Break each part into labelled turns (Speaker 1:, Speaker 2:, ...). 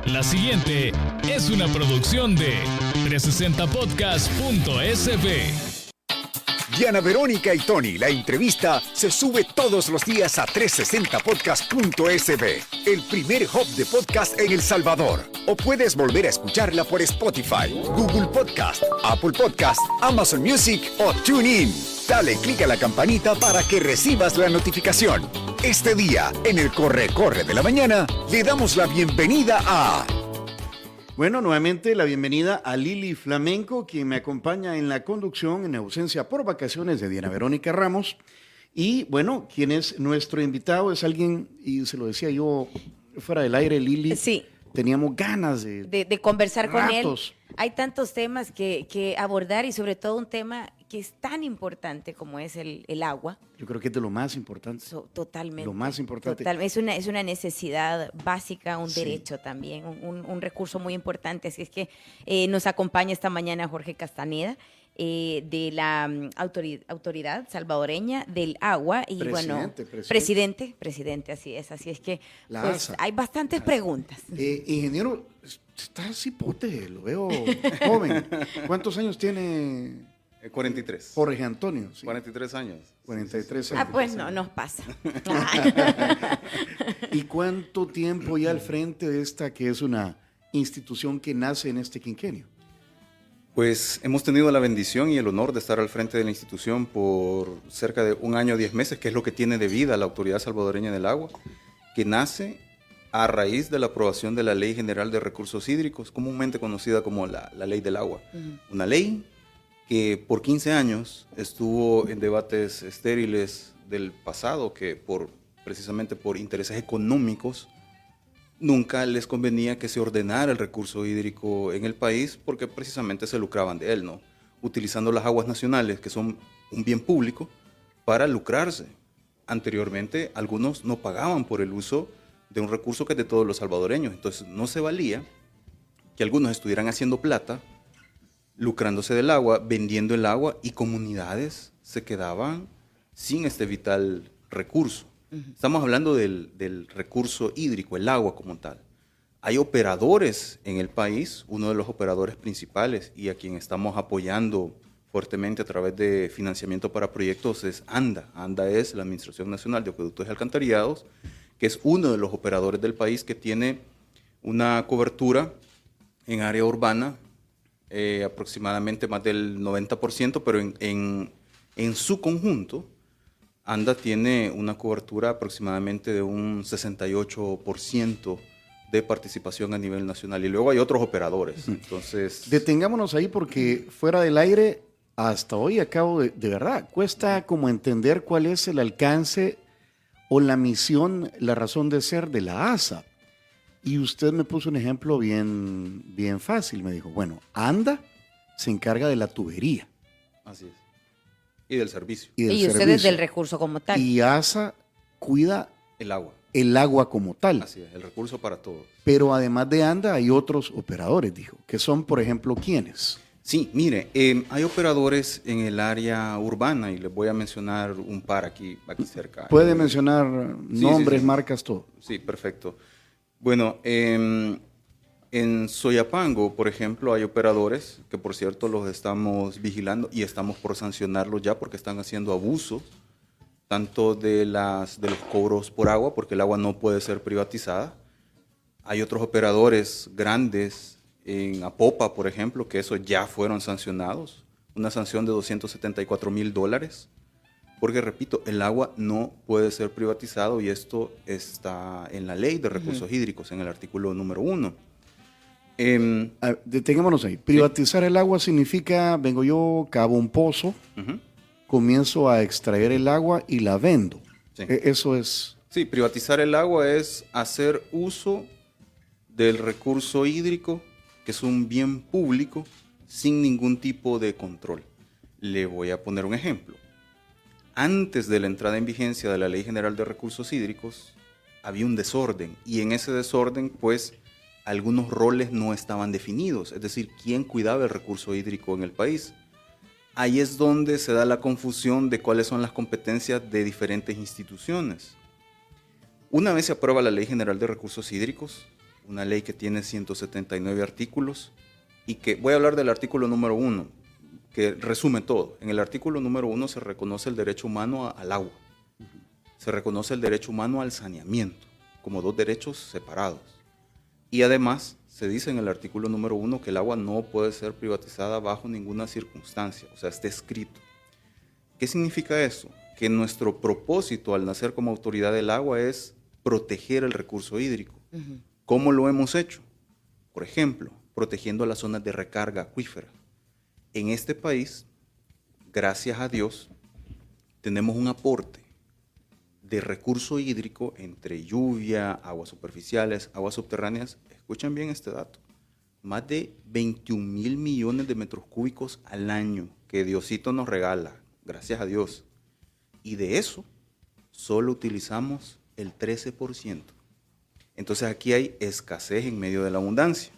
Speaker 1: La siguiente es una producción de 360podcast.sb.
Speaker 2: Diana Verónica y Tony, la entrevista, se sube todos los días a 360podcast.sb, el primer hub de podcast en El Salvador. O puedes volver a escucharla por Spotify, Google Podcast, Apple Podcast, Amazon Music o TuneIn. Dale clic a la campanita para que recibas la notificación. Este día, en el Corre de la Mañana, le damos la bienvenida a...
Speaker 3: Bueno, nuevamente la bienvenida a Lili Flamenco, quien me acompaña en la conducción en ausencia por vacaciones de Diana Verónica Ramos. Y bueno, quien es nuestro invitado es alguien, y se lo decía yo fuera del aire, Lili.
Speaker 4: Sí.
Speaker 3: Teníamos ganas de
Speaker 4: conversar con él.
Speaker 3: ratos.
Speaker 4: Hay tantos temas que abordar y sobre todo un tema que es tan importante como es el agua.
Speaker 3: Yo creo que es de lo más importante.
Speaker 4: Totalmente.
Speaker 3: Lo más importante.
Speaker 4: Es una necesidad básica, un
Speaker 3: Sí.
Speaker 4: derecho también, un recurso muy importante. Así es que nos acompaña esta mañana Jorge Castaneda, de la autoridad salvadoreña del agua. Y presidente, así es. Así es que
Speaker 3: La
Speaker 4: pues,
Speaker 3: ASA.
Speaker 4: hay bastantes preguntas.
Speaker 3: Ingeniero, está cipote, lo veo joven. ¿Cuántos años tiene
Speaker 5: 43.
Speaker 3: Jorge Antonio? Sí.
Speaker 5: 43 años.
Speaker 3: 43 años.
Speaker 4: Pues no, nos pasa.
Speaker 3: ¿Y cuánto tiempo ya al frente de esta que es una institución que nace en este quinquenio?
Speaker 5: Pues hemos tenido la bendición y el honor de estar al frente de la institución por cerca de 1 año 10 meses, que es lo que tiene de vida la Autoridad Salvadoreña del Agua, que nace a raíz de la aprobación de la Ley General de Recursos Hídricos, comúnmente conocida como la Ley del Agua. Una ley que por 15 años estuvo en debates estériles del pasado, que precisamente por intereses económicos nunca les convenía que se ordenara el recurso hídrico en el país, porque precisamente se lucraban de él, ¿no? Utilizando las aguas nacionales, que son un bien público, para lucrarse. Anteriormente, algunos no pagaban por el uso de un recurso que es de todos los salvadoreños. Entonces, no se valía que algunos estuvieran haciendo plata, lucrándose del agua, vendiendo el agua, y comunidades se quedaban sin este vital recurso. Estamos hablando del recurso hídrico, el agua como tal. Hay operadores en el país, uno de los operadores principales y a quien estamos apoyando fuertemente a través de financiamiento para proyectos es ANDA. ANDA es la Administración Nacional de Acueductos y Alcantarillados, que es uno de los operadores del país que tiene una cobertura en área urbana, aproximadamente más del 90%, pero en su conjunto, ANDA tiene una cobertura aproximadamente de un 68% de participación a nivel nacional. Y luego hay otros operadores. Entonces,
Speaker 3: Detengámonos ahí porque fuera del aire, hasta hoy acabo de verdad, cuesta como entender cuál es el alcance o la misión, la razón de ser de la ASA. Y usted me puso un ejemplo bien fácil. Me dijo, bueno, ANDA se encarga de la tubería.
Speaker 5: así es. Y del servicio.
Speaker 3: Y
Speaker 4: Y ustedes del recurso como tal.
Speaker 3: Y ASA cuida
Speaker 5: El agua.
Speaker 3: el agua como tal.
Speaker 5: Así es, el recurso para todos.
Speaker 3: Pero además de ANDA hay otros operadores, dijo, que son, por ejemplo, ¿quiénes?
Speaker 5: Sí, mire, hay operadores en el área urbana y les voy a mencionar un par aquí cerca.
Speaker 3: Puede mencionar nombres,
Speaker 5: sí.
Speaker 3: marcas, todo.
Speaker 5: Sí, perfecto. Bueno, en Soyapango, por ejemplo, hay operadores que, por cierto, los estamos vigilando y estamos por sancionarlos ya porque están haciendo abuso tanto de los cobros por agua, porque el agua no puede ser privatizada. Hay otros operadores grandes en Apopa, por ejemplo, que esos ya fueron sancionados, una sanción de $274,000, porque, repito, el agua no puede ser privatizado y esto está en la Ley de Recursos Hídricos, en el artículo número 1.
Speaker 3: Detengámonos ahí. Privatizar el agua significa, vengo yo, cavo un pozo, comienzo a extraer el agua y la vendo.
Speaker 5: Sí.
Speaker 3: Eso es...
Speaker 5: Sí, privatizar el agua es hacer uso del recurso hídrico, que es un bien público, sin ningún tipo de control. Le voy a poner un ejemplo. Antes de la entrada en vigencia de la Ley General de Recursos Hídricos, había un desorden, y en ese desorden, pues, algunos roles no estaban definidos, es decir, quién cuidaba el recurso hídrico en el país. Ahí es donde se da la confusión de cuáles son las competencias de diferentes instituciones. Una vez se aprueba la Ley General de Recursos Hídricos, una ley que tiene 179 artículos y que voy a hablar del artículo número 1, que resume todo. En el artículo número 1 se reconoce el derecho humano al agua, se reconoce el derecho humano al saneamiento, como dos derechos separados. Y además se dice en el artículo número 1 que el agua no puede ser privatizada bajo ninguna circunstancia, o sea, está escrito. ¿Qué significa eso? Que nuestro propósito al nacer como autoridad del agua es proteger el recurso hídrico. Uh-huh. ¿Cómo lo hemos hecho? Por ejemplo, protegiendo las zonas de recarga acuífera. En este país, gracias a Dios, tenemos un aporte de recurso hídrico entre lluvia, aguas superficiales, aguas subterráneas. Escuchen bien este dato. Más de 21,000 millones de metros cúbicos al año que Diosito nos regala, gracias a Dios. Y de eso solo utilizamos el 13%. Entonces aquí hay escasez en medio de la abundancia.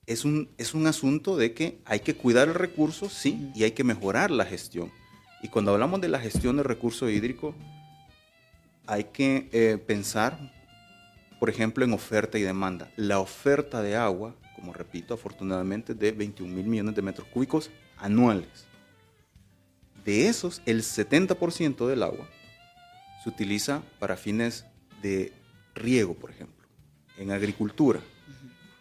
Speaker 5: Es un asunto de que hay que cuidar el recurso, sí, y hay que mejorar la gestión. Y cuando hablamos de la gestión del recurso hídrico, hay que pensar, por ejemplo, en oferta y demanda. La oferta de agua, como repito, afortunadamente, es de 21,000 millones de metros cúbicos anuales. De esos, el 70% del agua se utiliza para fines de riego, por ejemplo, en agricultura.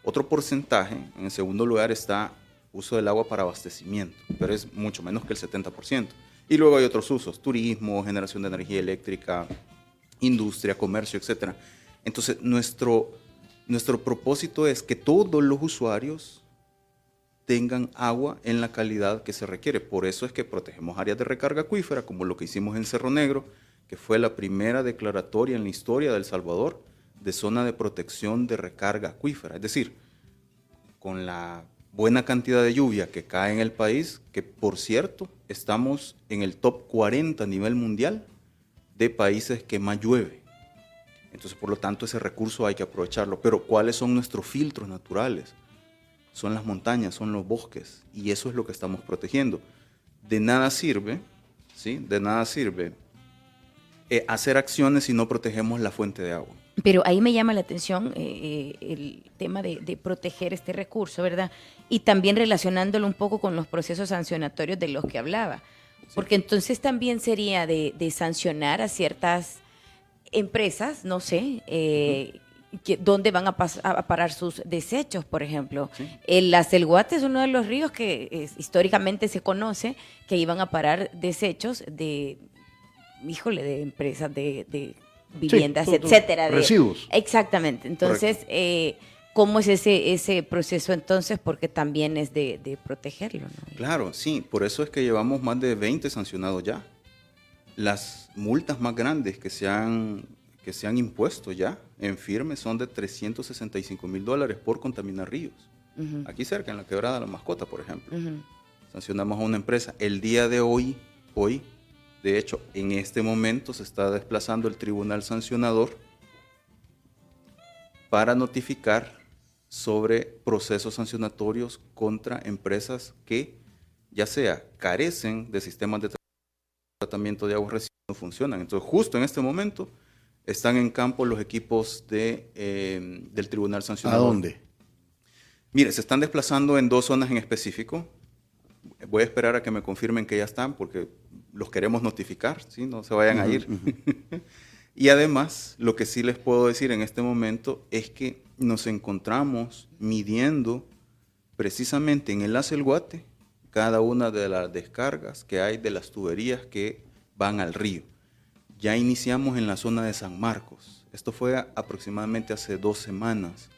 Speaker 5: Otro porcentaje, en el segundo lugar, está uso del agua para abastecimiento, pero es mucho menos que el 70%. Y luego hay otros usos, turismo, generación de energía eléctrica, industria, comercio, etc. Entonces, nuestro propósito es que todos los usuarios tengan agua en la calidad que se requiere. Por eso es que protegemos áreas de recarga acuífera, como lo que hicimos en Cerro Negro, que fue la primera declaratoria en la historia de El Salvador de zona de protección de recarga acuífera. Es decir, con la buena cantidad de lluvia que cae en el país, que por cierto, estamos en el top 40 a nivel mundial de países que más llueve. Entonces, por lo tanto, ese recurso hay que aprovecharlo. Pero, ¿cuáles son nuestros filtros naturales? Son las montañas, son los bosques, y eso es lo que estamos protegiendo. De nada sirve, ¿sí? De nada sirve hacer acciones si no protegemos la fuente de agua.
Speaker 4: Pero ahí me llama la atención el tema de proteger este recurso, ¿verdad? Y también relacionándolo un poco con los procesos sancionatorios de los que hablaba. Sí. Porque entonces también sería de sancionar a ciertas empresas, no sé, dónde van a parar sus desechos, por ejemplo. Sí. El Acelguate es uno de los ríos que históricamente se conoce que iban a parar desechos de empresas de viviendas, sí, etcétera.
Speaker 3: Residuos.
Speaker 4: Exactamente. Entonces, ¿cómo es ese proceso entonces? Porque también es de protegerlo, ¿no?
Speaker 5: Claro, sí. Por eso es que llevamos más de 20 sancionados ya. Las multas más grandes que se han impuesto ya en firme son de $365,000 por contaminar ríos. Uh-huh. Aquí cerca, en la Quebrada de la Mascota, por ejemplo. Uh-huh. Sancionamos a una empresa. El día de hoy, de hecho, en este momento se está desplazando el tribunal sancionador para notificar sobre procesos sancionatorios contra empresas que ya sea carecen de sistemas de tratamiento de aguas residuales, no funcionan. Entonces, justo en este momento están en campo los equipos del tribunal sancionador.
Speaker 3: ¿A dónde?
Speaker 5: Mire, se están desplazando en 2 zonas en específico. Voy a esperar a que me confirmen que ya están porque los queremos notificar, ¿sí? No se vayan a ir. Uh-huh. Y además, lo que sí les puedo decir en este momento es que nos encontramos midiendo precisamente en el Acelguate cada una de las descargas que hay de las tuberías que van al río. Ya iniciamos en la zona de San Marcos. Esto fue aproximadamente hace 2 semanas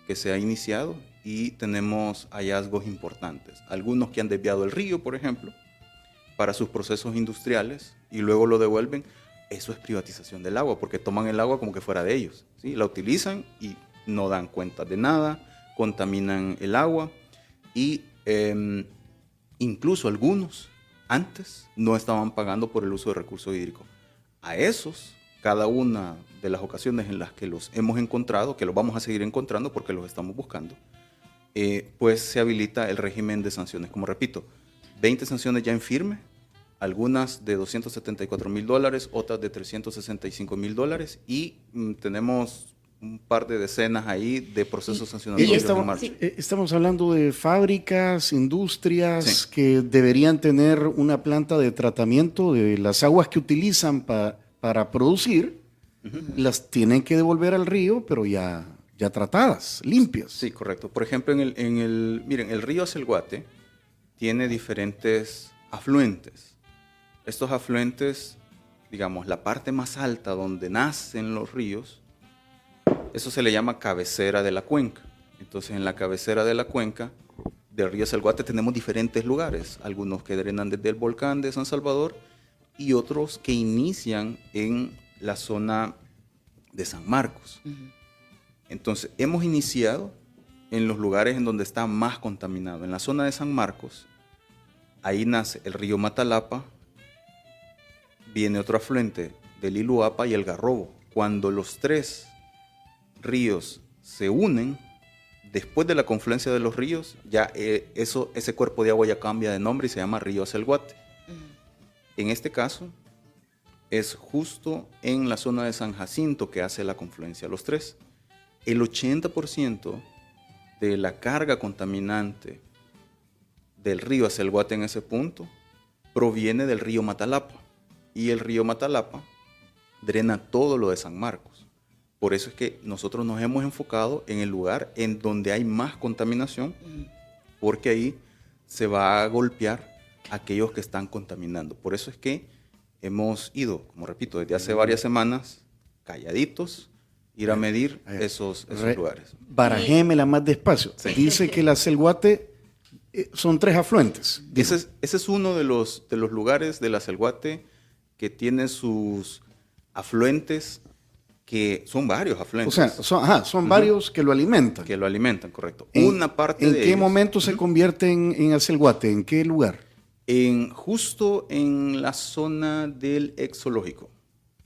Speaker 5: que se ha iniciado y tenemos hallazgos importantes. Algunos que han desviado el río, por ejemplo, para sus procesos industriales y luego lo devuelven. Eso es privatización del agua, porque toman el agua como que fuera de ellos, ¿sí? La utilizan y no dan cuenta de nada, contaminan el agua y incluso algunos antes no estaban pagando por el uso de recursos hídricos. A esos, cada una de las ocasiones en las que los hemos encontrado, que los vamos a seguir encontrando porque los estamos buscando, pues se habilita el régimen de sanciones. Como repito, 20 sanciones ya en firme, algunas de $274,000, otras de $365,000 y tenemos un par de decenas ahí de procesos
Speaker 3: Y
Speaker 5: sancionatorios en marcha.
Speaker 4: Sí.
Speaker 3: estamos hablando de fábricas, industrias
Speaker 5: Sí.
Speaker 3: que deberían tener una planta de tratamiento de las aguas que utilizan para producir, las tienen que devolver al río, pero ya tratadas, limpias.
Speaker 5: Sí, correcto. Por ejemplo, miren, el río Acelguate tiene diferentes afluentes. Estos afluentes, digamos, la parte más alta donde nacen los ríos, eso se le llama cabecera de la cuenca. Entonces, en la cabecera de la cuenca del río Acelguate tenemos diferentes lugares, algunos que drenan desde el volcán de San Salvador y otros que inician en la zona de San Marcos. Entonces, hemos iniciado en los lugares en donde está más contaminado. En la zona de San Marcos, ahí nace el río Matalapa, viene otro afluente del Iluapa y el Garrobo. Cuando los tres ríos se unen, después de la confluencia de los ríos, ya ese cuerpo de agua ya cambia de nombre y se llama río Acelguate. En este caso, es justo en la zona de San Jacinto que hace la confluencia los tres. El 80% de la carga contaminante del río Acelguate en ese punto proviene del río Matalapa. Y el río Matalapa drena todo lo de San Marcos. Por eso es que nosotros nos hemos enfocado en el lugar en donde hay más contaminación, porque ahí se va a golpear a aquellos que están contaminando. Por eso es que hemos ido, como repito, desde hace varias semanas, calladitos, ir a medir esos lugares.
Speaker 3: Barajémela más despacio.
Speaker 5: Sí.
Speaker 3: Dice que el Acelguate son 3 afluentes.
Speaker 5: Ese es uno de los lugares del Acelguate que tiene sus afluentes, que son varios afluentes.
Speaker 3: O sea, son varios que lo alimentan.
Speaker 5: que lo alimentan, correcto.
Speaker 3: ¿En qué
Speaker 5: ellos,
Speaker 3: momento se convierte en Acelguate? ¿En qué lugar?
Speaker 5: justo en la zona del exológico.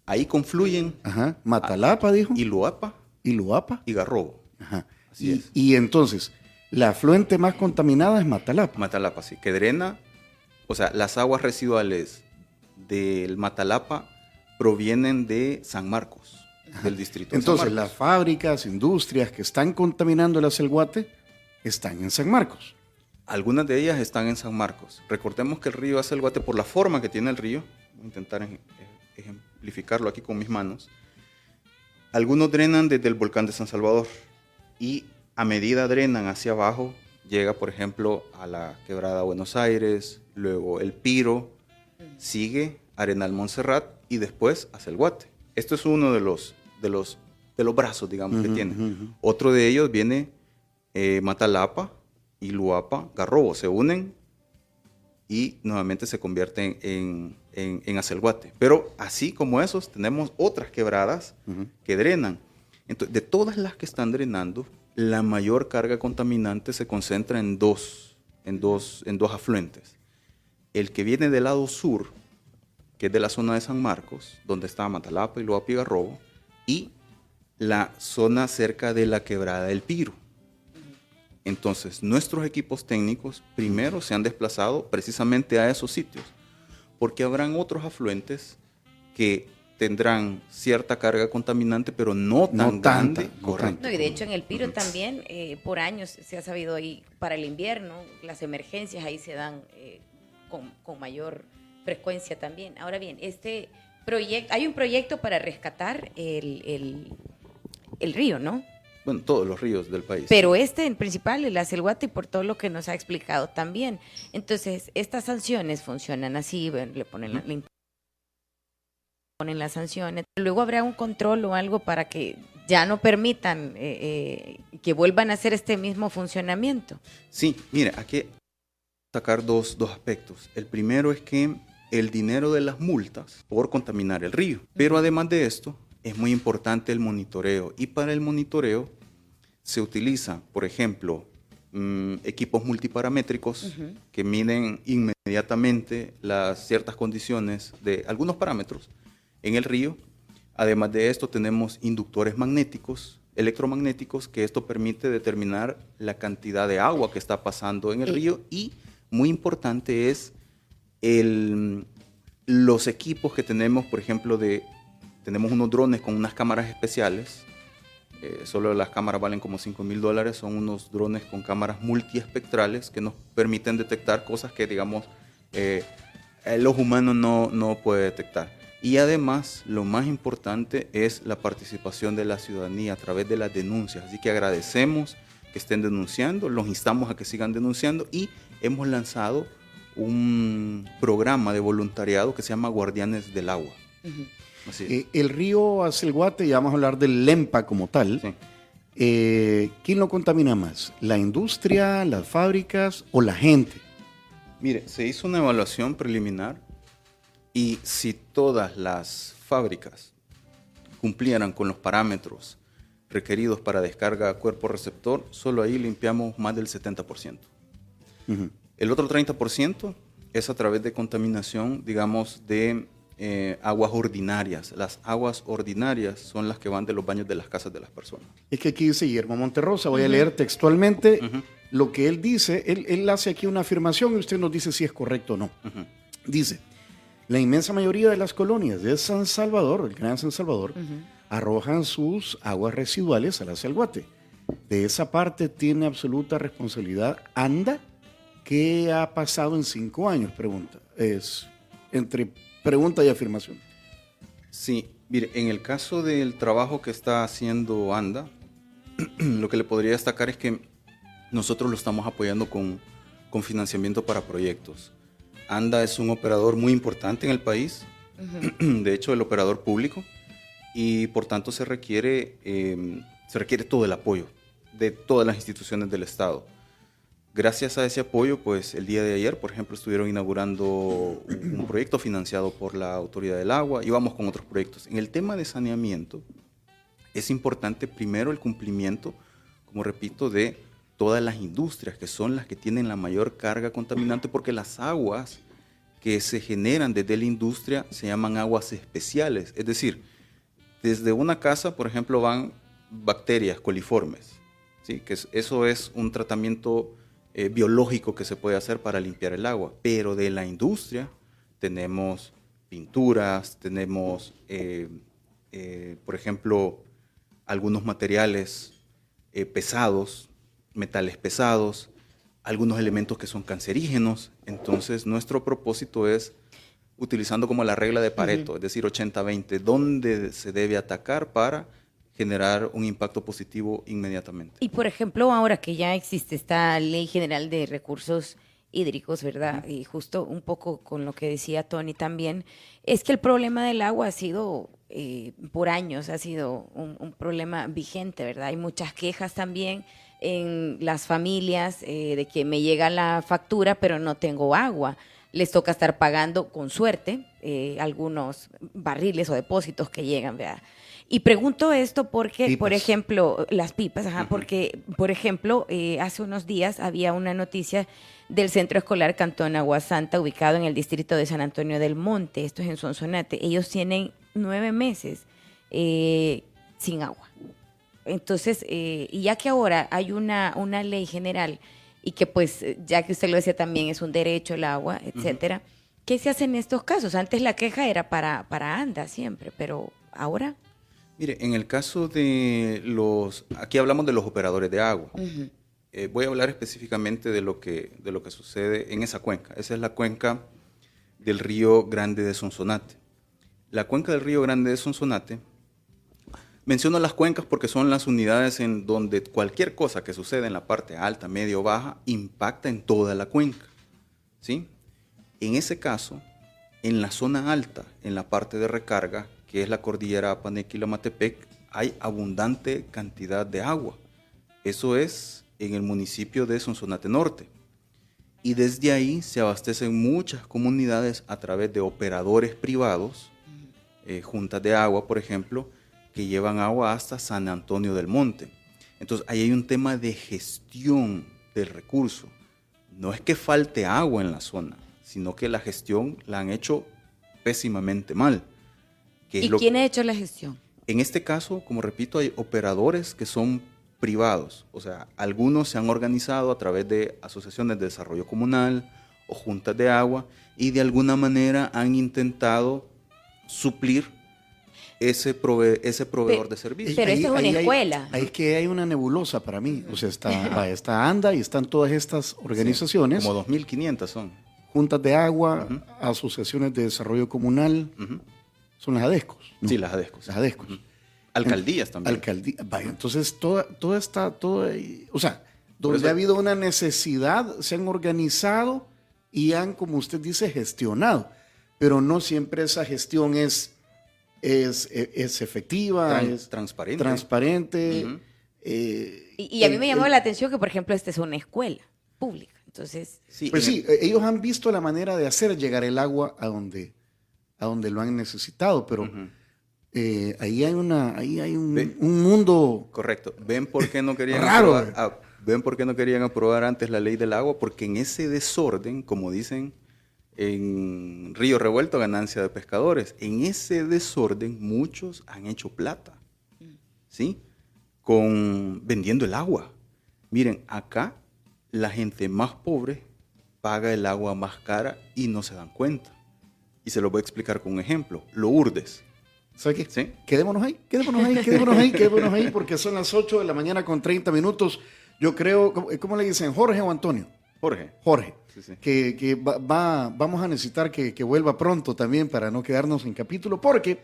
Speaker 5: Ahí confluyen
Speaker 3: Ajá. Matalapa, dijo.
Speaker 5: Iluapa
Speaker 3: Iluapa.
Speaker 5: y Garrobo.
Speaker 3: Ajá.
Speaker 5: Así es.
Speaker 3: Y entonces, la afluente más contaminada es Matalapa.
Speaker 5: Matalapa, sí, que drena, o sea, las aguas residuales del Matalapa provienen de San Marcos, del distrito de
Speaker 3: Entonces,
Speaker 5: San
Speaker 3: las
Speaker 5: Marcos.
Speaker 3: fábricas, industrias que están contaminando el Acelguate están en San Marcos.
Speaker 5: Algunas de ellas están en San Marcos. Recordemos que el río Acelguate, por la forma que tiene el río, voy a intentar ejemplificarlo aquí con mis manos, algunos drenan desde el volcán de San Salvador y a medida drenan hacia abajo, llega, por ejemplo, a la quebrada Buenos Aires, luego el Piro, sigue Arenal Montserrat y después Acelguate. Esto es uno de los brazos, digamos, que tiene. Otro de ellos viene Matalapa, Iluapa, Garrobo. Se unen y nuevamente se convierten en Acelguate. Pero así como esos, tenemos otras quebradas que drenan. Entonces, de todas las que están drenando, la mayor carga contaminante se concentra en dos afluentes. El que viene del lado sur, que es de la zona de San Marcos, donde está Matalapa, Iluapa y Garrobo, y la zona cerca de la quebrada del Piro. Entonces, nuestros equipos técnicos primero se han desplazado precisamente a esos sitios, porque habrán otros afluentes que tendrán cierta carga contaminante, pero no tan grande.
Speaker 3: tanta, no
Speaker 5: Correcto.
Speaker 3: tanta.
Speaker 4: No, y de hecho en el Piro también, por años se ha sabido ahí, para el invierno, las emergencias ahí se dan con mayor frecuencia también. Ahora bien, este proyecto, hay un proyecto para rescatar el río, ¿no?
Speaker 5: Bueno, todos los ríos del país.
Speaker 4: Pero en principal, el Acelguate, por todo lo que nos ha explicado también. Entonces, estas sanciones funcionan así, bueno, le ponen ponen las sanciones. Luego habrá un control o algo para que ya no permitan que vuelvan a hacer este mismo funcionamiento.
Speaker 5: Sí, mire, aquí sacar dos aspectos. El primero es que el dinero de las multas por contaminar el río. Pero además de esto, es muy importante el monitoreo. Y para el monitoreo se utiliza, por ejemplo, equipos multiparamétricos que miden inmediatamente las ciertas condiciones de algunos parámetros en el río. Además de esto, tenemos inductores magnéticos, electromagnéticos, que esto permite determinar la cantidad de agua que está pasando en el río. Y muy importante es los equipos que tenemos, por ejemplo, tenemos unos drones con unas cámaras especiales Solo las cámaras valen como $5,000. Son unos drones con cámaras multiespectrales que nos permiten detectar cosas que, digamos, el ojo humano no puede detectar. Y además, lo más importante es la participación de la ciudadanía a través de las denuncias. Así que agradecemos que estén denunciando, los instamos a que sigan denunciando y hemos lanzado un programa de voluntariado que se llama Guardianes del Agua.
Speaker 4: Ujú.
Speaker 5: Así es.
Speaker 3: El río Acelguate, ya vamos a hablar del Lempa como tal.
Speaker 5: Sí.
Speaker 3: ¿Quién lo contamina más? ¿La industria, las fábricas o la gente?
Speaker 5: Mire, se hizo una evaluación preliminar y si todas las fábricas cumplieran con los parámetros requeridos para descarga a cuerpo receptor, solo ahí limpiamos más del 70%.
Speaker 3: Ujú.
Speaker 5: El otro 30% es a través de contaminación, digamos, de aguas ordinarias. Las aguas ordinarias son las que van de los baños de las casas de las personas.
Speaker 3: Es que aquí dice Guillermo Monterrosa, voy a leer textualmente lo que él dice. Él hace aquí una afirmación y usted nos dice si es correcto o no. Dice, la inmensa mayoría de las colonias de San Salvador, el Gran San Salvador, arrojan sus aguas residuales al Acelguate. De esa parte tiene absoluta responsabilidad ANDA. ¿Qué ha pasado en 5 años? Pregunta. Es entre pregunta y afirmación.
Speaker 5: Sí, mire, en el caso del trabajo que está haciendo ANDA, lo que le podría destacar es que nosotros lo estamos apoyando con financiamiento para proyectos. ANDA es un operador muy importante en el país, de hecho el operador público, y por tanto se requiere todo el apoyo de todas las instituciones del Estado. Gracias a ese apoyo, pues el día de ayer, por ejemplo, estuvieron inaugurando un proyecto financiado por la Autoridad del Agua y vamos con otros proyectos. En el tema de saneamiento, es importante primero el cumplimiento, como repito, de todas las industrias, que son las que tienen la mayor carga contaminante, porque las aguas que se generan desde la industria se llaman aguas especiales. Es decir, desde una casa, por ejemplo, van bacterias coliformes, ¿sí? Eso es un tratamiento biológico que se puede hacer para limpiar el agua, pero de la industria tenemos pinturas, tenemos, por ejemplo, algunos materiales pesados, metales pesados, algunos elementos que son cancerígenos. Entonces, nuestro propósito es, utilizando como la regla de Pareto, es decir, 80-20, dónde se debe atacar para generar un impacto positivo inmediatamente.
Speaker 4: Y por ejemplo, ahora que ya existe esta Ley General de Recursos Hídricos, ¿verdad? Y justo un poco con lo que decía Tony también, es que el problema del agua ha sido, por años, ha sido un problema vigente, ¿verdad? Hay muchas quejas también en las familias de que me llega la factura, pero no tengo agua. Les toca estar pagando, con suerte, algunos barriles o depósitos que llegan, ¿verdad? Y pregunto esto porque,
Speaker 3: Pipas.
Speaker 4: por ejemplo, las pipas, porque, por ejemplo, hace unos días había una noticia del Centro Escolar Cantón Agua Santa, ubicado en el distrito de San Antonio del Monte, esto es en Sonsonate. Ellos tienen 9 meses sin agua. Entonces, y ya que ahora hay una ley general y que pues, ya que usted lo decía también, es un derecho el agua, etcétera, ¿qué se hace en estos casos? Antes la queja era para ANDA siempre, pero ahora...
Speaker 5: Mire, en el caso de aquí hablamos de los operadores de agua. Voy a hablar específicamente de lo que sucede en esa cuenca. Esa es la cuenca del Río Grande de Sonsonate. La cuenca del Río Grande de Sonsonate, menciono las cuencas porque son las unidades en donde cualquier cosa que sucede en la parte alta, media o baja impacta en toda la cuenca, ¿sí? En ese caso, en la zona alta, en la parte de recarga, que es la cordillera Apanequila-Matepec, hay abundante cantidad de agua. Eso es en el municipio de Sonsonate Norte. Y desde ahí se abastecen muchas comunidades a través de operadores privados, juntas de agua, por ejemplo, que llevan agua hasta San Antonio del Monte. Entonces, ahí hay un tema de gestión del recurso. No es que falte agua en la zona, sino que la gestión la han hecho pésimamente mal.
Speaker 4: ¿Y quién ha hecho la gestión?
Speaker 5: En este caso, como repito, hay operadores que son privados. O sea, algunos se han organizado a través de asociaciones de desarrollo comunal o juntas de agua y de alguna manera han intentado suplir ese proveedor de servicios.
Speaker 4: Pero esto es una escuela.
Speaker 3: Ahí es que hay una nebulosa para mí. O sea, está ANDA y están todas estas organizaciones.
Speaker 5: Sí, como 2.500 son.
Speaker 3: Juntas de agua, asociaciones de desarrollo comunal. Son las ADESCOS, ¿no?
Speaker 5: Sí, las ADESCOS.
Speaker 3: Las ADESCOS.
Speaker 5: Alcaldías también.
Speaker 3: Vaya, entonces, todo o sea, donde
Speaker 5: eso-
Speaker 3: ha habido una necesidad, se han organizado y han, como usted dice, gestionado. Pero no siempre esa gestión es efectiva, es
Speaker 5: Transparente.
Speaker 3: transparente.
Speaker 5: Ujú.
Speaker 4: Y a mí me llamó la atención que, por ejemplo, esta es una escuela pública. Entonces,
Speaker 3: Pues sí, ellos han visto la manera de hacer llegar el agua a donde lo han necesitado, pero ahí hay un mundo
Speaker 5: Correcto. ¿Ven por qué no querían
Speaker 3: raro.
Speaker 5: ¿Ven por qué no querían aprobar antes la ley del agua? Porque en ese desorden, como dicen en Río Revuelto, ganancia de pescadores, en ese desorden muchos han hecho plata, ¿sí? Vendiendo el agua. Miren, acá la gente más pobre paga el agua más cara y no se dan cuenta. Y se lo voy a explicar con un ejemplo. Lourdes.
Speaker 3: ¿Sabe qué?
Speaker 5: ¿Sí?
Speaker 3: Quedémonos ahí, porque son las 8 de la mañana con 30 minutos. Yo creo, ¿cómo le dicen? ¿Jorge o Antonio? Jorge.
Speaker 5: Sí, sí.
Speaker 3: Que vamos a necesitar que vuelva pronto también para no quedarnos en capítulo, porque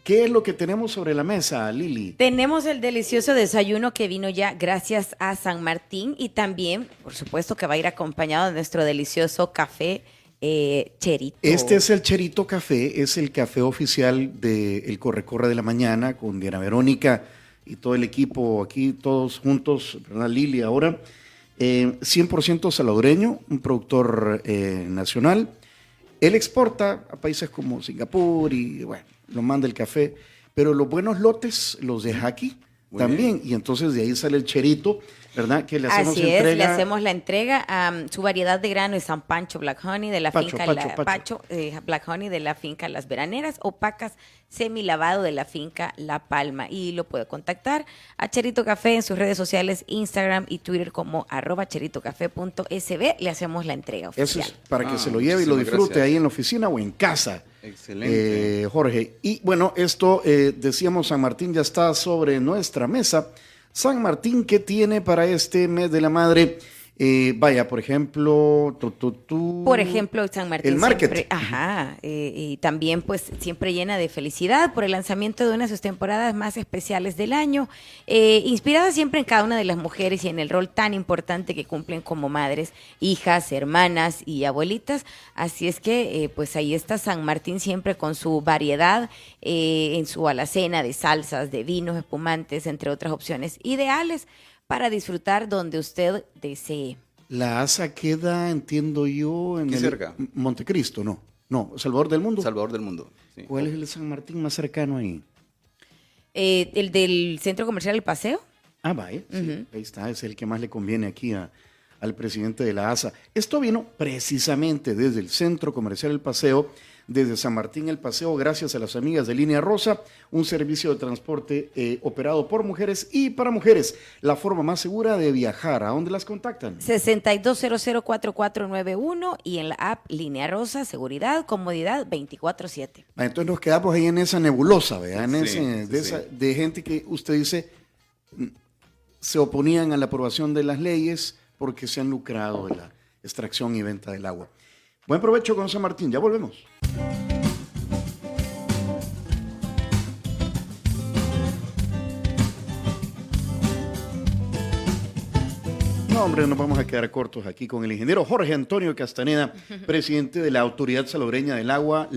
Speaker 3: ¿qué es lo que tenemos sobre la mesa, Lili?
Speaker 4: tenemos el delicioso desayuno que vino ya gracias a San Martín y también, por supuesto, que va a ir acompañado de nuestro delicioso café Cherito.
Speaker 3: Este es el Cherito Café, es el café oficial del Corre de la Mañana con Diana Verónica y todo el equipo aquí, todos juntos, ¿verdad, Lili? Ahora, 100% salvadoreño, un productor nacional. Él exporta a países como Singapur y, bueno, lo manda el café, pero los buenos lotes los deja aquí
Speaker 5: Muy
Speaker 3: también. Y entonces de ahí sale el Cherito, ¿verdad? Que le hacemos
Speaker 4: Así
Speaker 3: entrega.
Speaker 4: es, le hacemos la entrega a su variedad de grano es San Pancho Black Honey de la finca Black Honey de la finca Las Veraneras o Pacas semilavado de la finca La Palma. Y lo puede contactar a Cherito Café en sus redes sociales, Instagram y Twitter como @cheritocafe.sb. Le hacemos la entrega
Speaker 3: Eso
Speaker 4: oficial.
Speaker 3: es para que se lo lleve y lo
Speaker 5: muchísimas
Speaker 3: disfrute
Speaker 5: gracias.
Speaker 3: ahí en la oficina o en casa.
Speaker 5: Excelente.
Speaker 3: Jorge. Y bueno, esto decíamos, San Martín ya está sobre nuestra mesa. San Martín, ¿qué tiene para este mes de la madre? Vaya, por ejemplo,
Speaker 4: Por ejemplo, San Martín
Speaker 3: el market.
Speaker 4: siempre, y también pues siempre llena de felicidad por el lanzamiento de una de sus temporadas más especiales del año, inspirada siempre en cada una de las mujeres y en el rol tan importante que cumplen como madres, hijas, hermanas y abuelitas. Así es que pues ahí está San Martín siempre con su variedad en su alacena de salsas, de vinos, espumantes, entre otras opciones ideales para disfrutar donde usted desee.
Speaker 3: La ASA queda, entiendo yo, en
Speaker 5: Aquí
Speaker 3: el
Speaker 5: cerca.
Speaker 3: Montecristo, ¿no? No, Salvador del Mundo.
Speaker 5: Salvador del Mundo. Sí.
Speaker 3: ¿Cuál es el San Martín más cercano ahí?
Speaker 4: El del Centro Comercial El Paseo.
Speaker 3: Ah, vaya, sí, ahí está, es el que más le conviene aquí al presidente de la ASA. Esto vino precisamente desde el Centro Comercial El Paseo, desde San Martín El Paseo, gracias a las amigas de Línea Rosa, un servicio de transporte operado por mujeres y para mujeres, la forma más segura de viajar. ¿A dónde las contactan?
Speaker 4: 62004491 y en la app Línea Rosa, seguridad, comodidad 24/7.
Speaker 3: Entonces nos quedamos ahí en esa nebulosa, ¿verdad?
Speaker 5: Sí,
Speaker 3: De gente que usted dice se oponían a la aprobación de las leyes porque se han lucrado de la extracción y venta del agua. Buen provecho con San Martín, ya volvemos. No, hombre, nos vamos a quedar cortos aquí con el ingeniero Jorge Antonio Castaneda, presidente de la Autoridad Salobreña del Agua,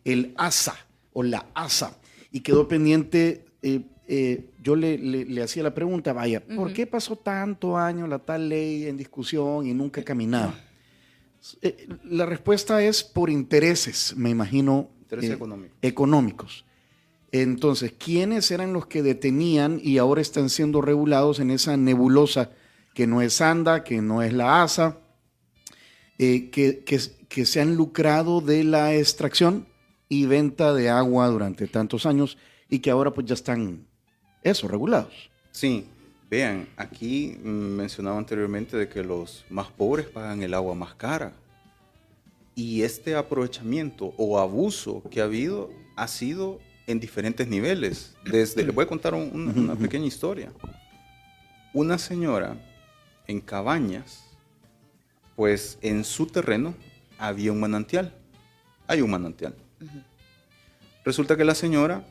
Speaker 3: el ASA o la ASA. Y quedó pendiente, yo le hacía la pregunta, vaya, ¿por qué pasó tanto año la tal ley en discusión y nunca caminaba? La respuesta es por intereses, me imagino.
Speaker 5: Intereses económicos.
Speaker 3: Económicos. Entonces, ¿quiénes eran los que detenían y ahora están siendo regulados en esa nebulosa que no es ANDA, que no es la ASA, que se han lucrado de la extracción y venta de agua durante tantos años y que ahora pues ya están regulados?
Speaker 5: Sí, vean, aquí mencionaba anteriormente de que los más pobres pagan el agua más cara. Y este aprovechamiento o abuso que ha habido ha sido en diferentes niveles. Les voy a contar una pequeña historia. Una señora en Cabañas, pues en su terreno había un manantial. Hay un manantial. Resulta que la señora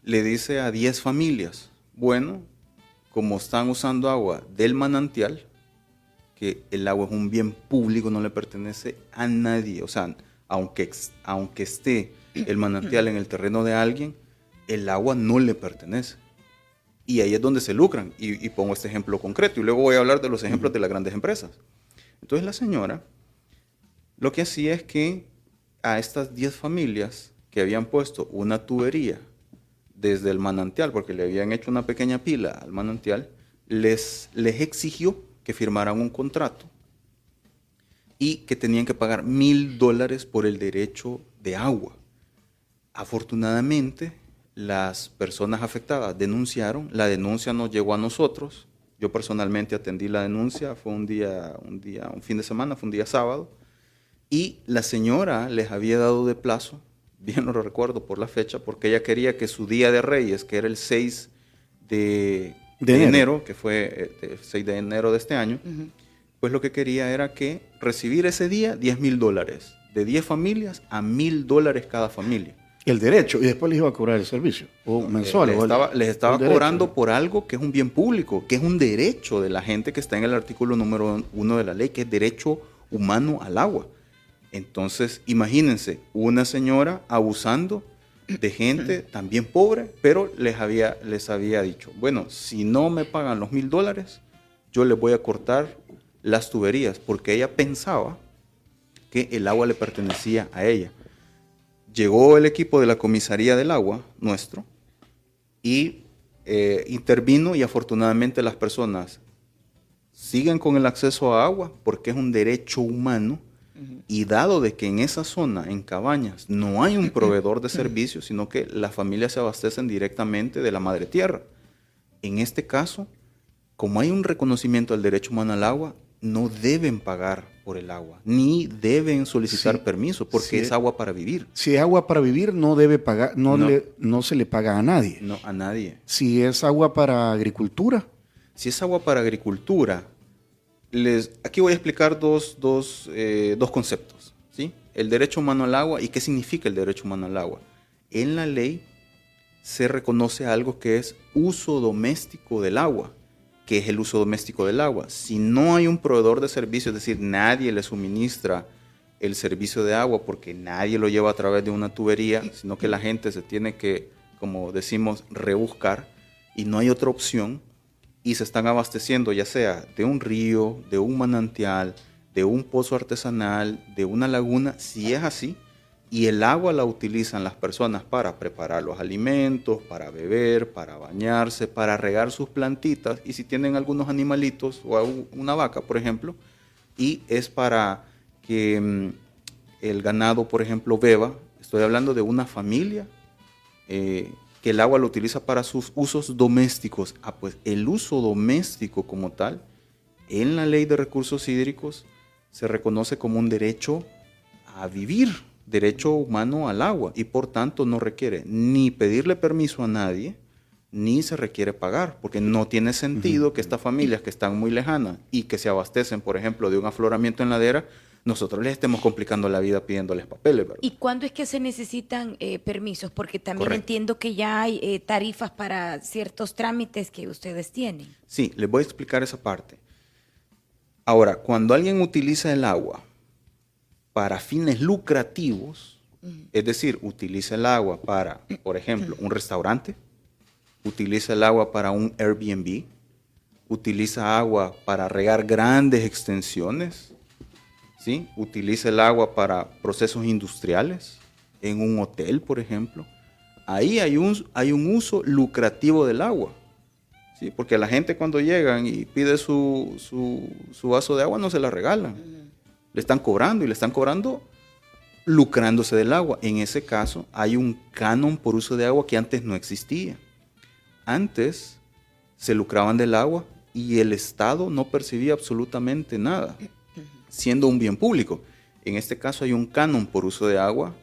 Speaker 5: le dice a 10 familias, bueno, como están usando agua del manantial, que el agua es un bien público, no le pertenece a nadie. O sea, aunque esté el manantial en el terreno de alguien, el agua no le pertenece. Y ahí es donde se lucran. Y pongo este ejemplo concreto. Y luego voy a hablar de los ejemplos de las grandes empresas. Entonces la señora lo que hacía es que a estas 10 familias que habían puesto una tubería desde el manantial, porque le habían hecho una pequeña pila al manantial, les exigió que firmaran un contrato y que tenían que pagar $1,000 por el derecho de agua. Afortunadamente, las personas afectadas denunciaron, la denuncia nos llegó a nosotros, yo personalmente atendí la denuncia, fue un fin de semana, fue un día sábado, y la señora les había dado de plazo, bien lo recuerdo por la fecha, porque ella quería que su día de Reyes, que era el 6 de enero, que fue el 6 de enero de este año, pues lo que quería era que recibir ese día $10,000, de 10 familias a $1,000 cada familia.
Speaker 3: El derecho, y después les iba a cobrar el servicio, o mensual.
Speaker 5: Les estaba cobrando por algo que es un bien público, que es un derecho de la gente que está en el artículo número 1 de la ley, que es derecho humano al agua. Entonces, imagínense, una señora abusando de gente también pobre, pero les había dicho, bueno, si no me pagan los $1,000, yo les voy a cortar las tuberías, porque ella pensaba que el agua le pertenecía a ella. Llegó el equipo de la comisaría del agua, nuestro, y intervino, y afortunadamente las personas siguen con el acceso a agua porque es un derecho humano. Y dado de que en esa zona, en Cabañas, no hay un proveedor de servicios, sino que las familias se abastecen directamente de la madre tierra. En este caso, como hay un reconocimiento del derecho humano al agua, no deben pagar por el agua, ni deben solicitar permiso, porque es agua para vivir.
Speaker 3: Si es agua para vivir, no debe pagar, no se le paga a nadie.
Speaker 5: No, a nadie.
Speaker 3: Si es agua para agricultura.
Speaker 5: Si es agua para agricultura, aquí voy a explicar dos conceptos, ¿sí? El derecho humano al agua y qué significa el derecho humano al agua. En la ley se reconoce algo que es uso doméstico del agua. ¿Qué es el uso doméstico del agua? Si no hay un proveedor de servicio, es decir, nadie le suministra el servicio de agua porque nadie lo lleva a través de una tubería, sino que la gente se tiene que, como decimos, rebuscar y no hay otra opción, y se están abasteciendo ya sea de un río, de un manantial, de un pozo artesanal, de una laguna, si es así, y el agua la utilizan las personas para preparar los alimentos, para beber, para bañarse, para regar sus plantitas, y si tienen algunos animalitos o una vaca, por ejemplo, y es para que el ganado, por ejemplo, beba, estoy hablando de una familia, que el agua lo utiliza para sus usos domésticos. Pues el uso doméstico como tal, en la ley de recursos hídricos, se reconoce como un derecho a vivir, derecho humano al agua, y por tanto no requiere ni pedirle permiso a nadie, ni se requiere pagar, porque no tiene sentido que estas familias que están muy lejanas y que se abastecen, por ejemplo, de un afloramiento en ladera, nosotros les estemos complicando la vida pidiéndoles papeles, ¿verdad?
Speaker 4: ¿Y cuándo es que se necesitan permisos? Porque también
Speaker 5: Correcto.
Speaker 4: entiendo que ya hay tarifas para ciertos trámites que ustedes tienen.
Speaker 5: Sí, les voy a explicar esa parte. Ahora, cuando alguien utiliza el agua para fines lucrativos, es decir, utiliza el agua para, por ejemplo, un restaurante, utiliza el agua para un Airbnb, utiliza agua para regar grandes extensiones, ¿sí? Utiliza el agua para procesos industriales, en un hotel, por ejemplo. Ahí hay un uso lucrativo del agua, ¿sí? Porque la gente cuando llegan y pide su vaso de agua no se la regalan. Le están cobrando y le están cobrando lucrándose del agua. En ese caso hay un canon por uso de agua que antes no existía. Antes se lucraban del agua y el Estado no percibía absolutamente nada, siendo un bien público. En este caso hay un canon por uso de agua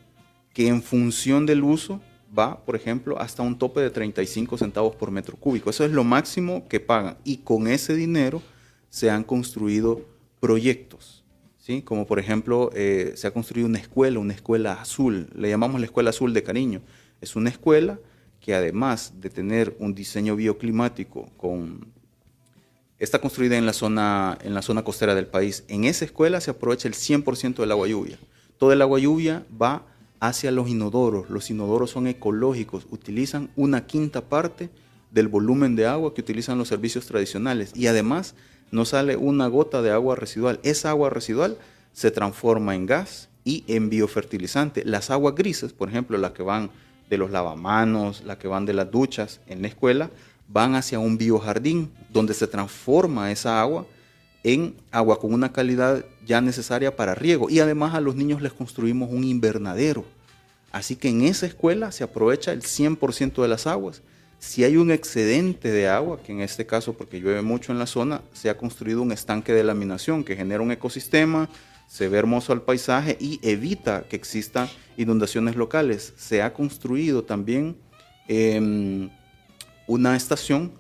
Speaker 5: que en función del uso va, por ejemplo, hasta un tope de 35 centavos por metro cúbico. Eso es lo máximo que pagan. Y con ese dinero se han construido proyectos, ¿sí? Como por ejemplo, se ha construido una escuela azul. Le llamamos la escuela azul de cariño. Es una escuela que además de tener un diseño bioclimático está construida en la zona costera del país. En esa escuela se aprovecha el 100% del agua lluvia. Todo el agua lluvia va hacia los inodoros. Los inodoros son ecológicos, utilizan 1/5 parte del volumen de agua que utilizan los servicios tradicionales y además no sale una gota de agua residual. Esa agua residual se transforma en gas y en biofertilizante. Las aguas grises, por ejemplo, las que van de los lavamanos, las que van de las duchas en la escuela, van hacia un biojardín donde se transforma esa agua en agua con una calidad ya necesaria para riego. Y además a los niños les construimos un invernadero. Así que en esa escuela se aprovecha el 100% de las aguas. Si hay un excedente de agua, que en este caso, porque llueve mucho en la zona, se ha construido un estanque de laminación que genera un ecosistema, se ve hermoso al paisaje y evita que existan inundaciones locales. Se ha construido también una estación,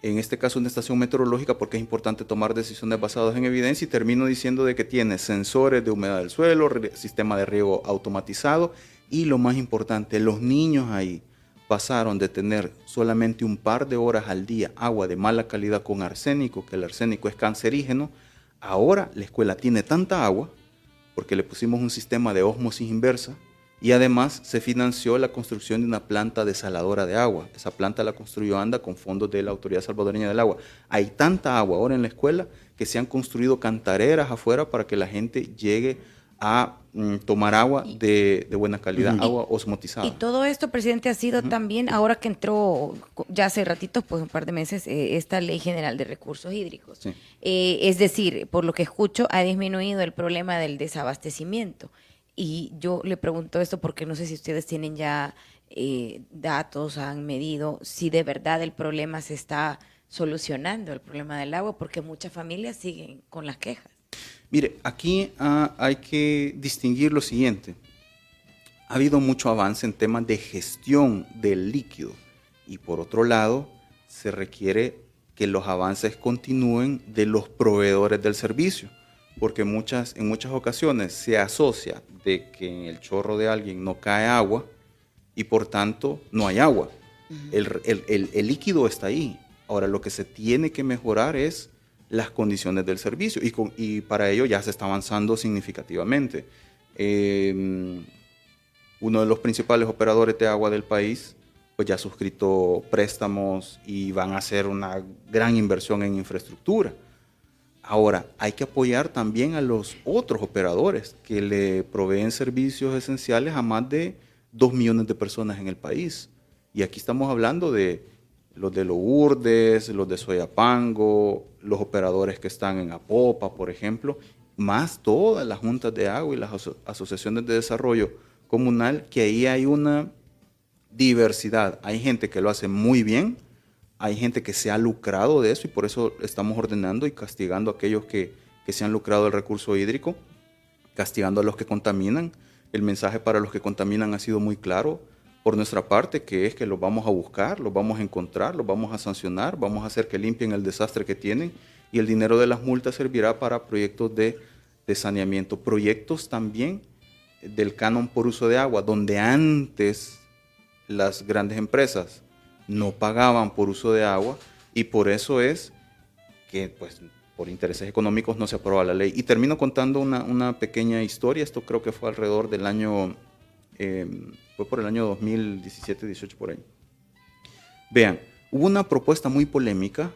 Speaker 5: en este caso una estación meteorológica, porque es importante tomar decisiones basadas en evidencia, y termino diciendo de que tiene sensores de humedad del suelo, sistema de riego automatizado y lo más importante, los niños ahí pasaron de tener solamente un par de horas al día agua de mala calidad con arsénico, que el arsénico es cancerígeno. Ahora la escuela tiene tanta agua porque le pusimos un sistema de ósmosis inversa y además se financió la construcción de una planta desaladora de agua. Esa planta la construyó ANDA con fondos de la Autoridad Salvadoreña del Agua. Hay tanta agua ahora en la escuela que se han construido cantareras afuera para que la gente llegue a tomar agua de buena calidad, agua osmotizada.
Speaker 4: Y todo esto, presidente, ha sido también, ahora que entró ya hace ratitos, pues un par de meses, esta Ley General de Recursos Hídricos.
Speaker 5: Sí.
Speaker 4: Es decir, por lo que escucho, ha disminuido el problema del desabastecimiento. Y yo le pregunto esto porque no sé si ustedes tienen ya datos, han medido si de verdad el problema se está solucionando, el problema del agua, porque muchas familias siguen con las quejas.
Speaker 5: Mire, aquí hay que distinguir lo siguiente. Ha habido mucho avance en temas de gestión del líquido y por otro lado se requiere que los avances continúen de los proveedores del servicio, porque en muchas ocasiones se asocia de que en el chorro de alguien no cae agua y por tanto no hay agua. El líquido está ahí. Ahora lo que se tiene que mejorar es las condiciones del servicio y para ello ya se está avanzando significativamente. Uno de los principales operadores de agua del país pues ya ha suscrito préstamos y van a hacer una gran inversión en infraestructura. Ahora, hay que apoyar también a los otros operadores que le proveen servicios esenciales a más de 2 millones de personas en el país. Y aquí estamos hablando de los de Lourdes, los de Soyapango, los operadores que están en Apopa, por ejemplo, más todas las juntas de agua y las asociaciones de desarrollo comunal, que ahí hay una diversidad. Hay gente que lo hace muy bien, hay gente que se ha lucrado de eso y por eso estamos ordenando y castigando a aquellos que se han lucrado del recurso hídrico, castigando a los que contaminan. El mensaje para los que contaminan ha sido muy claro por nuestra parte, que es que los vamos a buscar, los vamos a encontrar, los vamos a sancionar, vamos a hacer que limpien el desastre que tienen y el dinero de las multas servirá para proyectos de saneamiento. Proyectos también del canon por uso de agua, donde antes las grandes empresas no pagaban por uso de agua y por eso es que pues, por intereses económicos no se aprueba la ley. Y termino contando una pequeña historia. Esto creo que fue alrededor del año... fue por el año 2017-18 por ahí. Vean, hubo una propuesta muy polémica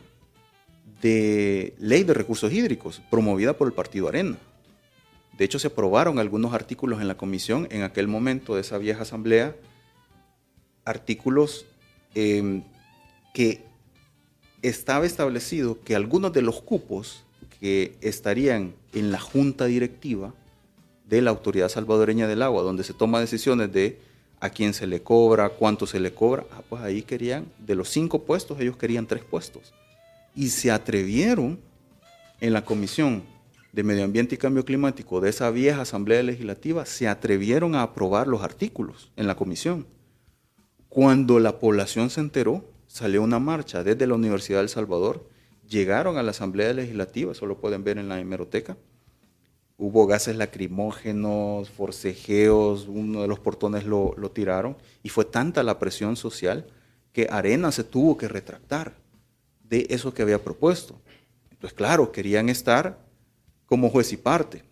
Speaker 5: de ley de recursos hídricos promovida por el Partido Arena. De hecho, se aprobaron algunos artículos en la comisión en aquel momento de esa vieja asamblea, artículos que estaba establecido que algunos de los cupos que estarían en la junta directiva de la Autoridad Salvadoreña del Agua, donde se toman decisiones de a quién se le cobra, cuánto se le cobra, pues ahí querían, de los 5 puestos, ellos querían 3 puestos. Y se atrevieron en la Comisión de Medio Ambiente y Cambio Climático de esa vieja Asamblea Legislativa, se atrevieron a aprobar los artículos en la comisión. Cuando la población se enteró, salió una marcha desde la Universidad de El Salvador, llegaron a la Asamblea Legislativa, eso lo pueden ver en la hemeroteca. Hubo gases lacrimógenos, forcejeos, uno de los portones lo tiraron, y fue tanta la presión social que Arena se tuvo que retractar de eso que había propuesto. Entonces, claro, querían estar como juez y parte.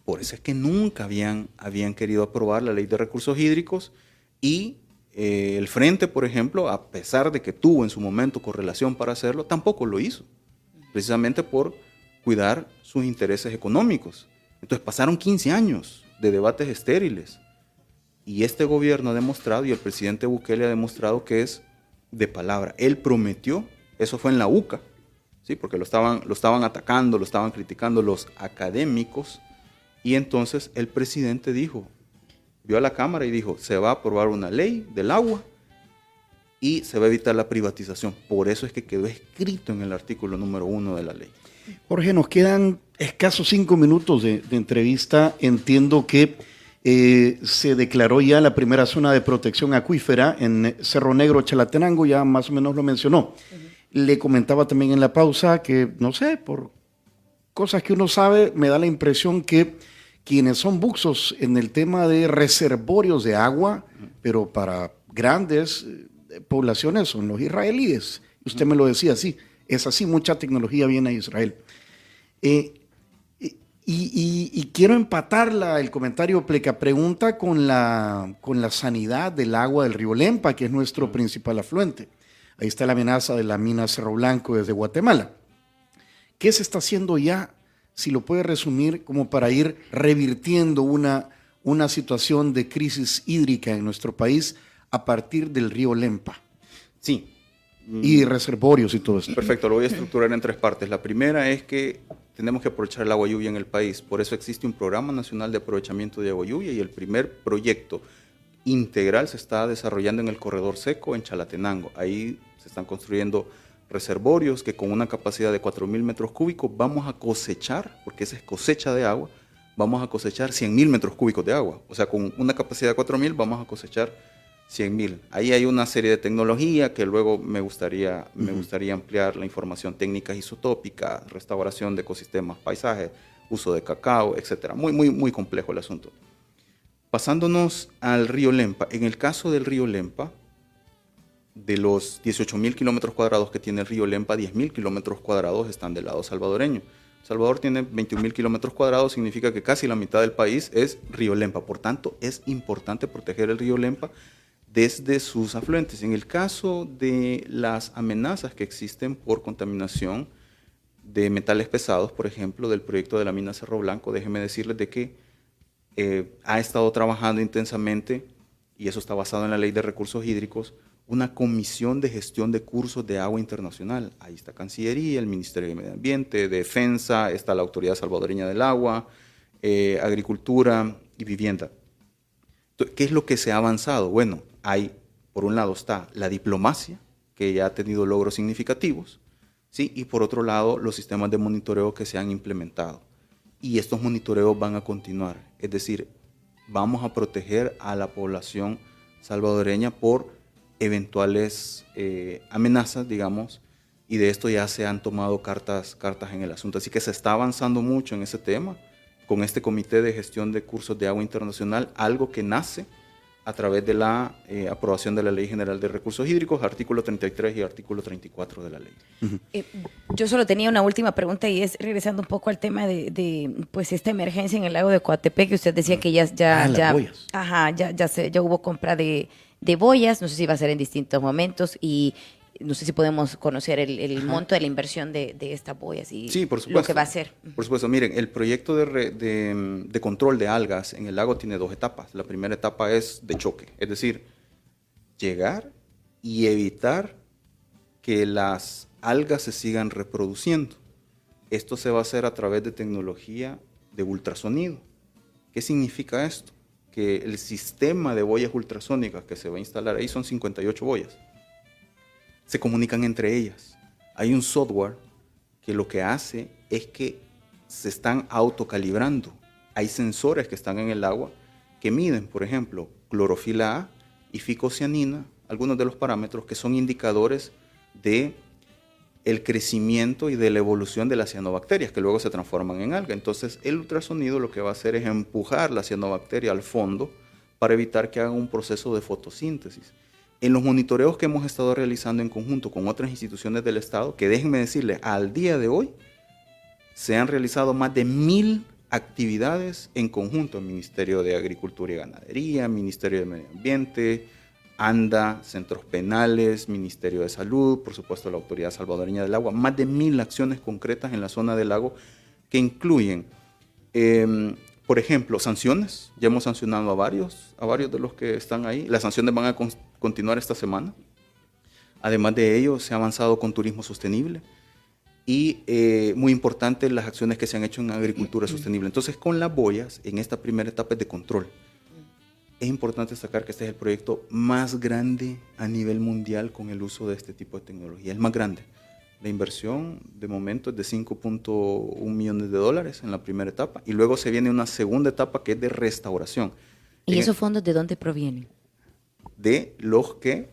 Speaker 5: Por eso es que nunca habían querido aprobar la ley de recursos hídricos, y el Frente, por ejemplo, a pesar de que tuvo en su momento correlación para hacerlo, tampoco lo hizo, precisamente por cuidar sus intereses económicos. Entonces pasaron 15 años de debates estériles, y este gobierno ha demostrado, y el presidente Bukele ha demostrado, que es de palabra. Él prometió, eso fue en la UCA, ¿sí? Porque lo estaban atacando, lo estaban criticando los académicos, y entonces el presidente vio a la Cámara y dijo, se va a aprobar una ley del agua y se va a evitar la privatización. Por eso es que quedó escrito en el artículo número 1 de la ley.
Speaker 3: Jorge, nos quedan escasos 5 minutos de entrevista. Entiendo que se declaró ya la primera zona de protección acuífera en Cerro Negro, Chalatenango, ya más o menos lo mencionó. Le comentaba también en la pausa que, no sé, por cosas que uno sabe, me da la impresión que quienes son buxos en el tema de reservorios de agua, pero para grandes poblaciones, son los israelíes. Usted me lo decía así, es así, mucha tecnología viene a Israel. Y quiero empatar el comentario pleca pregunta con la sanidad del agua del río Lempa, que es nuestro principal afluente. Ahí está la amenaza de la mina Cerro Blanco desde Guatemala. ¿Qué se está haciendo ya? Si lo puede resumir, como para ir revirtiendo una situación de crisis hídrica en nuestro país a partir del río Lempa.
Speaker 5: Sí.
Speaker 3: Y reservorios y todo eso.
Speaker 5: Perfecto, lo voy a estructurar en 3 partes. La primera es que tenemos que aprovechar el agua lluvia en el país. Por eso existe un Programa Nacional de Aprovechamiento de Agua Lluvia, y el primer proyecto integral se está desarrollando en el Corredor Seco en Chalatenango. Ahí se están construyendo reservorios que con una capacidad de 4.000 metros cúbicos vamos a cosechar, porque esa es cosecha de agua, vamos a cosechar 100.000 metros cúbicos de agua. O sea, con una capacidad de 4.000 vamos a cosechar 100.000. Ahí hay una serie de tecnología que luego me gustaría ampliar, la información técnica isotópica, restauración de ecosistemas, paisajes, uso de cacao, etc. Muy, muy, muy complejo el asunto. Pasándonos al río Lempa. En el caso del río Lempa, de los 18.000 kilómetros cuadrados que tiene el río Lempa, 10.000 kilómetros cuadrados están del lado salvadoreño. Salvador tiene 21.000 kilómetros cuadrados, significa que casi la mitad del país es río Lempa. Por tanto, es importante proteger el río Lempa desde sus afluentes. En el caso de las amenazas que existen por contaminación de metales pesados, por ejemplo, del proyecto de la mina Cerro Blanco, déjenme decirles de que ha estado trabajando intensamente, y eso está basado en la Ley de Recursos Hídricos, una comisión de gestión de cursos de agua internacional. Ahí está Cancillería, el Ministerio de Medio Ambiente, Defensa, está la Autoridad Salvadoreña del Agua, Agricultura y Vivienda. ¿Qué es lo que se ha avanzado? Bueno, por un lado está la diplomacia, que ya ha tenido logros significativos, ¿sí? Y por otro lado, los sistemas de monitoreo que se han implementado. Y estos monitoreos van a continuar. Es decir, vamos a proteger a la población salvadoreña por eventuales amenazas, digamos, y de esto ya se han tomado cartas en el asunto. Así que se está avanzando mucho en ese tema con este Comité de Gestión de Cursos de Agua Internacional, algo que nace a través de la aprobación de la Ley General de Recursos Hídricos, artículo 33 y artículo 34 de la ley.
Speaker 4: Yo solo tenía una última pregunta, y es regresando un poco al tema de pues esta emergencia en el lago de Coatepec, que usted decía que ya hubo compra de boyas, no sé si va a ser en distintos momentos, y no sé si podemos conocer el monto de la inversión de estas boyas y
Speaker 5: sí, por supuesto,
Speaker 4: lo que va a hacer.
Speaker 5: Por supuesto, miren, el proyecto de control de algas en el lago tiene 2 etapas. La primera etapa es de choque, es decir, llegar y evitar que las algas se sigan reproduciendo. Esto se va a hacer a través de tecnología de ultrasonido. ¿Qué significa esto? Que el sistema de boyas ultrasónicas que se va a instalar ahí son 58 boyas. Se comunican entre ellas. Hay un software que lo que hace es que se están autocalibrando. Hay sensores que están en el agua que miden, por ejemplo, clorofila A y ficocianina algunos de los parámetros que son indicadores de el crecimiento y de la evolución de las cianobacterias, que luego se transforman en alga. Entonces, el ultrasonido lo que va a hacer es empujar la cianobacteria al fondo para evitar que haga un proceso de fotosíntesis. En los monitoreos que hemos estado realizando en conjunto con otras instituciones del Estado, que déjenme decirles, al día de hoy se han realizado más de 1000 actividades en conjunto, el Ministerio de Agricultura y Ganadería, Ministerio de Medio Ambiente, ANDA, centros penales, Ministerio de Salud, por supuesto la Autoridad Salvadoreña del Agua, más de 1000 acciones concretas en la zona del lago que incluyen, por ejemplo, sanciones. Ya hemos sancionado a varios de los que están ahí. Las sanciones van a continuar esta semana. Además de ello, se ha avanzado con turismo sostenible y, muy importante, las acciones que se han hecho en agricultura sostenible. Entonces, con las boyas, en esta primera etapa es de control. Es importante destacar que este es el proyecto más grande a nivel mundial con el uso de este tipo de tecnología. El más grande. La inversión de momento es de $5.1 millones en la primera etapa y luego se viene una segunda etapa que es de restauración.
Speaker 4: ¿Y esos fondos de dónde provienen?
Speaker 5: De los que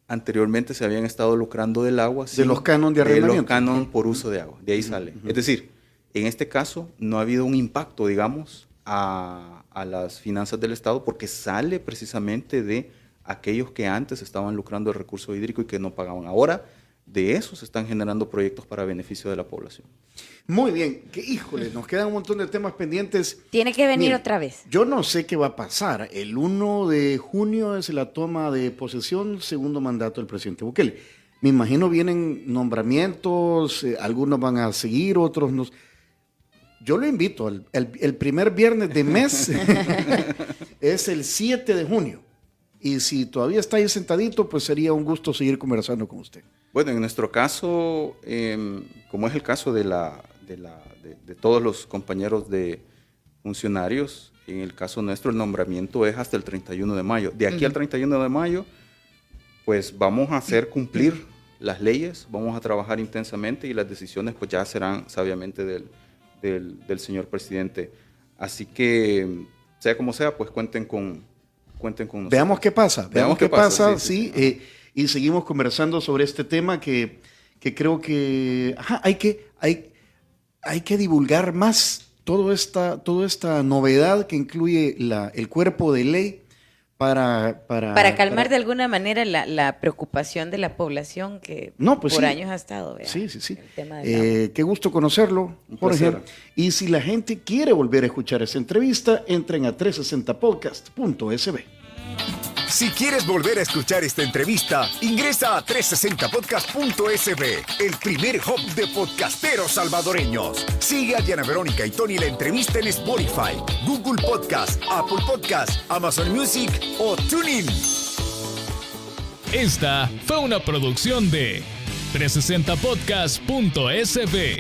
Speaker 5: anteriormente se habían estado lucrando del agua.
Speaker 3: De los canon de arrendamiento.
Speaker 5: De los canon por uso de agua. De ahí sale. Es decir, en este caso no ha habido un impacto, digamos, a las finanzas del Estado porque sale precisamente de aquellos que antes estaban lucrando el recurso hídrico y que no pagaban. Ahora, de eso se están generando proyectos para beneficio de la población.
Speaker 3: Muy bien, híjole, nos quedan un montón de temas pendientes.
Speaker 4: Tiene que venir
Speaker 3: Mira,
Speaker 4: otra vez.
Speaker 3: Yo no sé qué va a pasar. El 1 de junio es la toma de posesión, segundo mandato del presidente Bukele. Me imagino vienen nombramientos, algunos van a seguir, otros no. Yo lo invito, el primer viernes de mes es el 7 de junio. Y si todavía está ahí sentadito, pues sería un gusto seguir conversando con usted.
Speaker 5: Bueno, en nuestro caso, como es el caso de todos los compañeros de funcionarios, en el caso nuestro el nombramiento es hasta el 31 de mayo. De aquí al 31 de mayo, pues vamos a hacer cumplir las leyes, vamos a trabajar intensamente y las decisiones pues ya serán sabiamente del señor presidente. Así que, sea como sea, pues cuenten con nosotros.
Speaker 3: Veamos qué pasa,
Speaker 5: sí.
Speaker 3: Y seguimos conversando sobre este tema que creo que hay que divulgar más toda esta novedad que incluye el cuerpo de ley para
Speaker 4: calmar de alguna manera la preocupación de la población que por años ha estado. ¿Vea?
Speaker 3: Sí.
Speaker 4: El tema del
Speaker 3: qué gusto conocerlo, Jorge. Y si la gente quiere volver a escuchar esa entrevista, entren a 360podcast.sb.
Speaker 2: Si quieres volver a escuchar esta entrevista, ingresa a 360podcast.sb, el primer hub de podcasteros salvadoreños. Sigue a Diana Verónica y Tony la entrevista en Spotify, Google Podcast, Apple Podcast, Amazon Music o TuneIn.
Speaker 1: Esta fue una producción de 360podcast.sb.